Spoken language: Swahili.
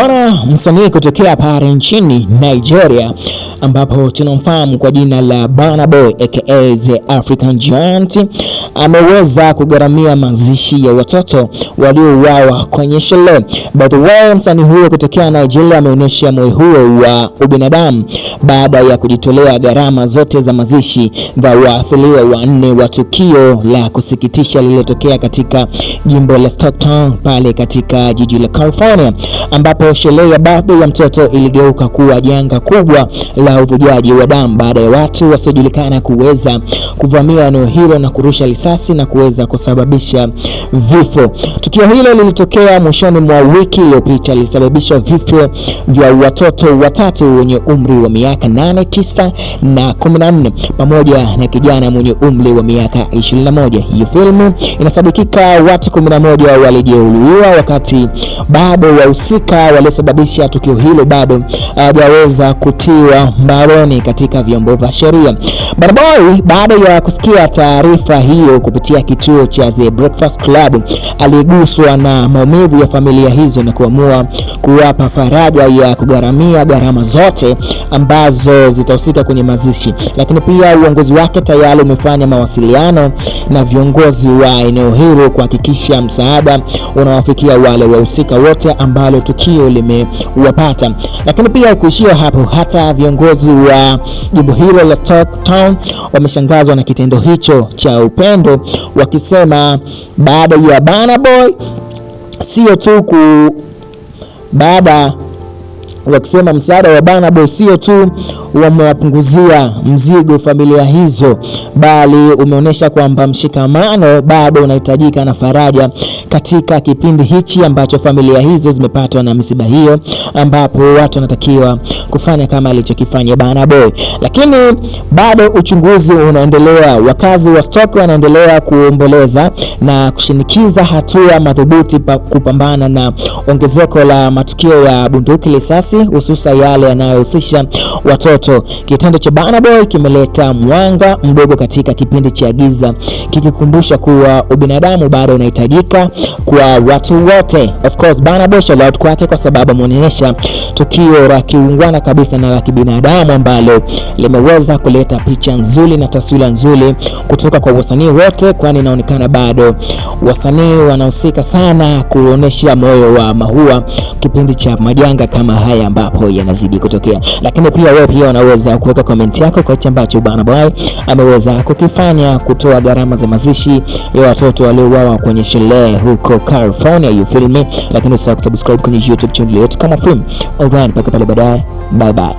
Bwana msanii kutokea pale nchini Nigeria ambapo tunamfahamu kwa jina la Burna Boy aka The African Giant ameweza kugharamia mazishi ya watoto waliouawa kwenye shule. By the way, msanii huyo kutokea Nigeria ameonyesha moyo huo wa ubinadamu baada ya kujitolea gharama zote za mazishi za waathiriwa wanne wa tukio la kusikitisha lililotokea katika jimbo la Stockton pale katika jiji la California, ambapo sherehe ya birthday ya mtoto iligeuka kuwa janga kubwa la uvujaji wa damu baada ya watu wasiojulikana kuweza kuvamia eneo hilo na kurusha risasi na kuweza kusababisha vifo. Tukio hilo lilitokea mwishoni mwa wiki iliyopita, lilisababisha vifo vya watoto watatu wenye umri wa miaka 8, 9 na 14 pamoja na kijana mwenye umri wa miaka 21. Hiyo filmu inasadikika watu 11 walijeruhiwa, wakati bado wahusika waliosababisha tukio hilo bado hawajaweza kutiwa mbaroni katika vyombo vya sheria. Burna Boy baada ya kusikia taarifa hiyo kupitia kituo cha The Breakfast Club aliguswa na maumivu ya familia hizo na kuamua kuwapa faraja ya kugharamia gharama zote ambazo zitahusika kwenye mazishi. Lakini pia uongozi wake tayari umefanya mawasiliano na viongozi wa eneo hilo kuhakikisha msaada unawafikia wale wahusika wote ambalo tukio limewapata. Lakini pia kuishia hapo, hata viongozi wa jimbo hilo la Stockton wameshangazwa na kitendo hicho cha upendo, wakisema baada ya Burna Boy wakisema msaada wa Burna Boy sio tu wamewapunguzia mzigo familia hizo, bali umeonyesha kwamba mshikamano bado unahitajika na faraja katika kipindi hichi ambacho familia hizo zimepatwa na misiba hiyo, ambapo watu wanatakiwa kufanya kama alichokifanya Burna Boy. Lakini bado uchunguzi unaendelea. Wakazi wa Stockton wanaendelea kuomboleza na kushinikiza hatua madhubuti kupambana na ongezeko la matukio ya bunduki, risasi, hususan yale yanayohusisha watoto. Kitendo cha Burna Boy kimeleta mwanga mdogo katika kipindi cha giza, kikikumbusha kuwa ubinadamu bado unahitajika kwa watu wote. Of course, Burna Boy shout out kwake kwa sababu ameonyesha tukio la kiungwana kabisa na la kibinadamu ambalo limeweza kuleta picha nzuri na taswira nzuri kutoka kwa wasanii wote, kwani inaonekana bado wasanii wanahusika sana kuonyesha moyo wa mahua kipindi cha majanga kama haya ambapo yanazidi kutokea. Lakini pia wewe pia unaweza kuweka comment yako kwa hicho ambacho Burna Boy ameweza kukifanya, kutoa gharama za mazishi ya watoto waliouawa kwenye sherehe huko California, you feel me? Lakini usisahau kusubscribe kwenye YouTube channel yetu kama film. Alright, mpaka pale baadaye. Bye bye.